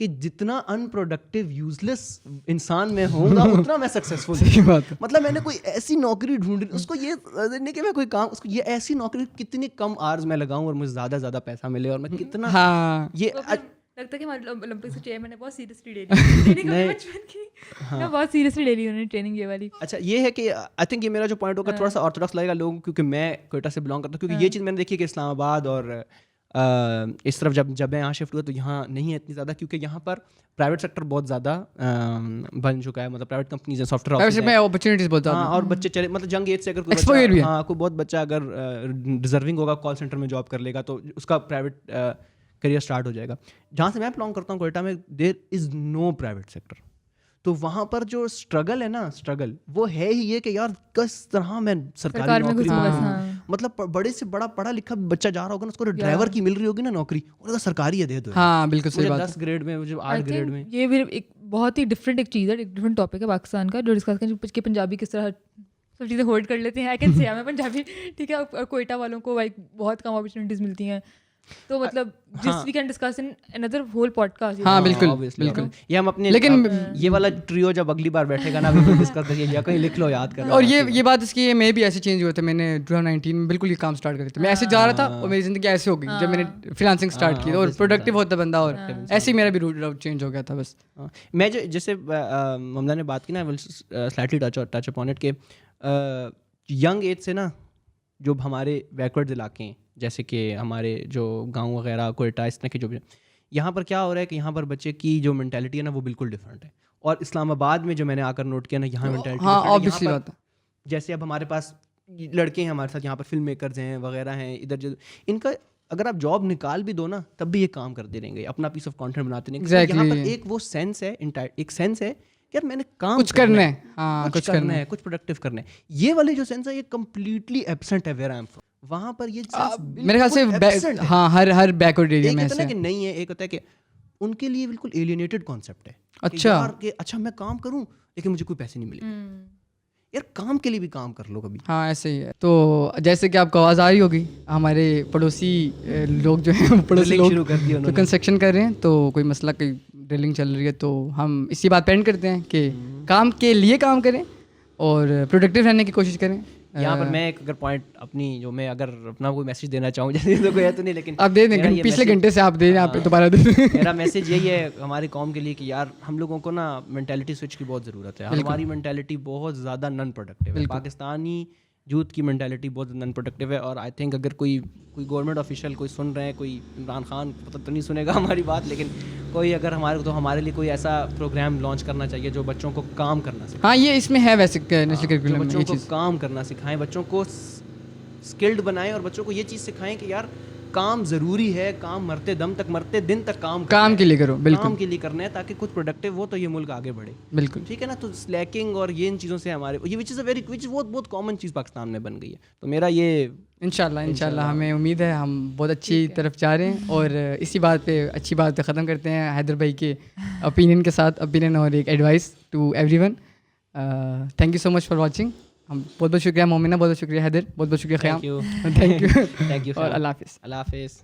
کہ جتنا انپروڈکٹیو یوزلیس انسان میں ہوں گا اتنا میں سکسیزفل. صحیح بات ہے. مطلب میں نے کوئی ایسی نوکری ڈھونڈی, اس کو یہ نہیں کہ میں کوئی کام, اس کو یہ ایسی نوکری کتنی کم آرز میں لگاؤں اور مجھے زیادہ زیادہ پیسہ ملے, اور میں کتنا ہاں یہ لگتا ہے کہ ہمارے اولمپکس کی چیئر میں نے بہت سیریسلی لے لی ٹریننگ بچپن کی, میں بہت سیریسلی لے لی انہوں نے ٹریننگ یہ والی. اچھا یہ ہے کہ آئی تھنک یہ میرا جو پوائنٹ ہوگا تھوڑا سا آرتھوڈاکس لگے گا لوگوں کو, کیونکہ میں کوئٹہ سے بلانگ کرتا ہوں, کیونکہ یہ چیز میں نے دیکھی کہ اسلام آباد اور اس طرف جب میں یہاں شفٹ ہوا تو یہاں نہیں ہے اتنی زیادہ, کیونکہ یہاں پر پرائیویٹ سیکٹر بہت زیادہ بن چکا ہے, مطلب پرائیویٹ کمپنیز ہیں, سافٹ ویئر میں اپرچونیٹیز بہت ہاں, اور بچے چلے مطلب جنگ ایج سے اگر کوئی ہاں کوئی بہت بچہ اگر ڈیزرونگ ہوگا کال سینٹر میں جاب کر لے گا تو اس کا پرائیویٹ کریئر اسٹارٹ ہو جائے گا. جہاں سے میں بلانگ کرتا ہوں کوئٹہ میں دیر از نو پرائیویٹ سیکٹر, تو وہاں پر جو اسٹرگل ہے نا, اسٹرگل وہ ہے ہی یہ کہ یار کس طرح میں سرکاری نوکری, مطلب بڑے سے بڑا پڑھا لکھا بچہ جا رہا ہوگا نا, اس کو ڈرائیور کی مل رہی ہوگی نا نوکری, اور اگر سرکاری ہے دے دو. ہاں بالکل صحیح بات. 10 گریڈ میں, مجھے 8 گریڈ میں. یہ بھی ایک بہت ہی ڈفرینٹ ایک چیز ہے, ایک ڈفرینٹ ٹاپک ہے پاکستان کا جو ڈسکس کریں کہ پنجابی کس طرح سب چیزیں ہولڈ کر لیتے ہیں. آئی کین سے میں پنجابی ٹھیک ہے, اور کوئٹہ والوں کو بہت کم اپرچونیٹیز ملتی ہیں, تو مطلب جس we can discuss in another whole podcast. ہاں بالکل بالکل. یہ ہم اپنے لیکن یہ والا ٹریو جب اگلی بار بیٹھے گا نا ڈسکس کرتے ہیں, یا کہیں لکھ لو یاد کر. اور یہ بات اس کی میں بھی ایسے چینج ہوئے تھے, میں نے 2019 میں بالکل یہ کام اسٹارٹ کر تھا, میں ایسے جا رہا تھا اور میری زندگی ایسے ہو گئی جب میں نے فریلانسنگ اسٹارٹ کی, اور پروڈکٹیو ہوتا بندا, اور ایسے ہی میرا بھی روٹ چینج ہو گیا تھا. بس میں جو جیسے ممدہ نے بات کی نا, سلائٹلی ٹچ اپون اٹ, کہ ینگ ایج سے نا جو ہمارے بیکورڈ علاقے ہیں جیسے کہ ہمارے جو گاؤں وغیرہ کوئٹہ اس طرح کے جو یہاں پر کیا ہو رہا ہے کہ یہاں پر بچے کی جو مینٹیلٹی ہے نا وہ بالکل ڈفرینٹ ہے. اور اسلام آباد میں جو میں نے آ کر نوٹ کیا نا, یہاں مینٹیلٹی جیسے اب ہمارے پاس لڑکے ہیں ہمارے ساتھ یہاں پر فلم میکرز ہیں وغیرہ ہیں ادھر جو, ان کا اگر آپ جاب نکال بھی دو نا تب بھی یہ کام کرتے رہیں گے, اپنا پیس آف کانٹینٹ بناتے رہیں گے. یہاں پر ایک وہ سینس ہے, ایک سینس ہے یار میں نے کام کچھ کرنا ہے, ہاں کچھ کرنا ہے, کچھ پروڈکٹیو کرنا ہے. یہ والے جو سینس ہے یہ کمپلیٹلی ایبسنٹ ہے ویئر آئی ایم فرام. وہاں پر یہ میرے خیال سے ہاں ہر بیکورڈ ایریا میں ایسا کہ نہیں ہے. ایک ہوتا ہے کہ ان کے لیے بالکل ایلینیٹڈ کانسیپٹ ہے, اچھا کہ اچھا میں کام کروں لیکن مجھے کوئی پیسے نہیں ملے. یار کام کے لیے بھی کام کر لو کبھی. ہاں ایسے ہی ہے. تو جیسے کہ آپ کو آواز آ رہی ہوگی, ہمارے پڑوسی لوگ جو ہیں پڑوسی لوگ جو کنسٹرکشن کر رہے ہیں, تو کوئی مسئلہ کی ڈرلنگ چل رہی ہے, تو ہم اسی بات پہ اینڈ کرتے ہیں کہ کام کے لیے کام کریں اور پروڈکٹیو رہنے کی کوشش کریں. یہاں پر میں ایک اگر پوائنٹ اپنی جو میں اگر اپنا کوئی میسج دینا چاہوں, جیسے تو کوئی ہے تو نہیں لیکن آپ دے دیں, پچھلے گھنٹے سے آپ دے دیں, آپ دوبارہ دے دیں. میرا میسج یہی ہے ہماری قوم کے لیے کہ یار ہم لوگوں کو نا مینٹیلٹی سوئچ کی بہت ضرورت ہے. ہماری مینٹیلٹی بہت زیادہ نان پروڈکٹیو ہے. پاکستانی یوتھ کی مینٹیلٹی بہت نان پروڈکٹیو ہے, اور آئی تھنک اگر کوئی گورنمنٹ آفیشیل کوئی سن رہے ہیں, کوئی عمران خان پتہ تو نہیں سنے گا ہماری بات, لیکن کوئی اگر ہمارے لیے کوئی ایسا پروگرام لانچ کرنا چاہیے جو بچوں کو کام کرنا سکھائے. ہاں یہ اس میں ہے ویسے نیشنل کریکولم میں, بچوں کو کام کرنا سکھائیں, بچوں کو اسکلڈ بنائیں, اور بچوں کو یہ چیز سکھائیں کہ یار کام ضروری ہے, کام مرتے دم تک, مرتے دن تک کام کے لیے کرو, بالکل کام کے لیے کرنا ہے تاکہ کچھ پروڈکٹیو ہو تو یہ ملک آگے بڑھے. بالکل ٹھیک ہے نا. تو سلیکنگ اور یہ ان چیزوں سے ہمارے یہ وچ بہت کامن چیز پاکستان میں بن گئی ہے. تو میرا یہ انشاءاللہ ہمیں امید ہے ہم بہت اچھی طرف جا رہے ہیں, اور اسی بات پہ اچھی بات پہ ختم کرتے ہیں حیدر بھائی کے اوپینین کے ساتھ, اوپینین اور ایک advice to everyone. Thank you so much for watching. ہم بہت شکریہ مومنہ, بہت شکریہ حیدر, بہت شکریہ خیام. تھینک یو اور اللہ حافظ.